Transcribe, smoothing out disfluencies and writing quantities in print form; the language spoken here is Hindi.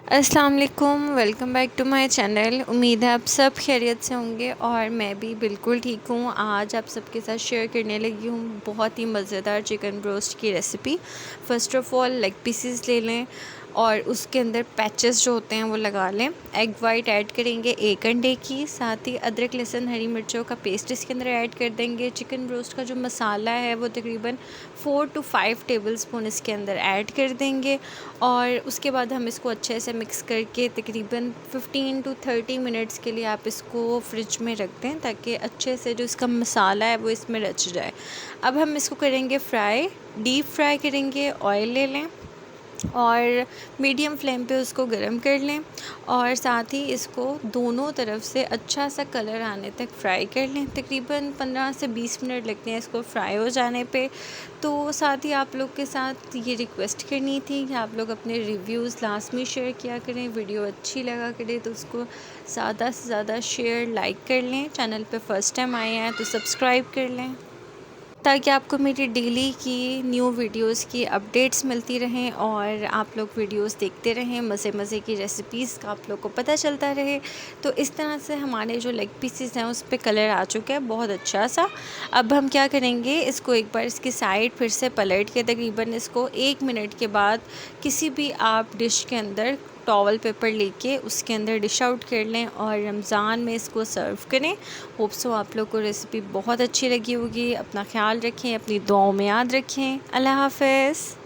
अस्सलाम वालेकुम, welcome back to my channel. उम्मीद है आप सब खैरियत से होंगे और मैं भी बिल्कुल ठीक हूँ। आज आप सबके साथ शेयर करने लगी हूँ बहुत ही मज़ेदार चिकन रोस्ट की recipe. First of all leg pieces ले लें और उसके अंदर पैचेस जो होते हैं वो लगा लें। एग वाइट ऐड करेंगे 1 अंडे की, साथ ही अदरक लहसुन हरी मिर्चों का पेस्ट इसके अंदर ऐड कर देंगे। चिकन रोस्ट का जो मसाला है वो तकरीबन 4 to 5 टेबलस्पून इसके अंदर ऐड कर देंगे और उसके बाद हम इसको अच्छे से मिक्स करके तकरीबन 15 to 30 मिनट्स के लिए आप इसको फ्रिज में रख दें ताकि अच्छे से जो इसका मसाला है वो इसमें रच जाए। अब हम इसको करेंगे फ्राई, डीप फ्राई करेंगे। ऑयल ले लें और मीडियम फ्लेम पे उसको गरम कर लें और साथ ही इसको दोनों तरफ से अच्छा सा कलर आने तक फ्राई कर लें। तकरीबन 15 से 20 मिनट लगते हैं इसको फ्राई हो जाने पे। तो साथ ही आप लोग के साथ ये रिक्वेस्ट करनी थी कि आप लोग अपने रिव्यूज़ लास्ट में शेयर किया करें। वीडियो अच्छी लगा करे तो उसको ज़्यादा से ज़्यादा शेयर लाइक कर लें। चैनल पे फर्स्ट टाइम आए हैं तो सब्सक्राइब कर लें ताकि आपको मेरी डेली की न्यू वीडियोस की अपडेट्स मिलती रहें और आप लोग वीडियोस देखते रहें। मज़े मज़े की रेसिपीज़ का आप लोग को पता चलता रहे। तो इस तरह से हमारे जो लेग पीसेस हैं उस पे कलर आ चुका है बहुत अच्छा सा। अब हम क्या करेंगे, इसको एक बार इसकी साइड फिर से पलट के तकरीबन इसको 1 मिनट के बाद किसी भी आप डिश के अंदर टॉवल पेपर लेके उसके अंदर डिश आउट कर लें और रमज़ान में इसको सर्व करें। होप सो आप लोग को रेसिपी बहुत अच्छी लगी होगी। अपना ख्याल रखें, अपनी दुआओं में याद रखें। अल्लाह हाफ़िज़।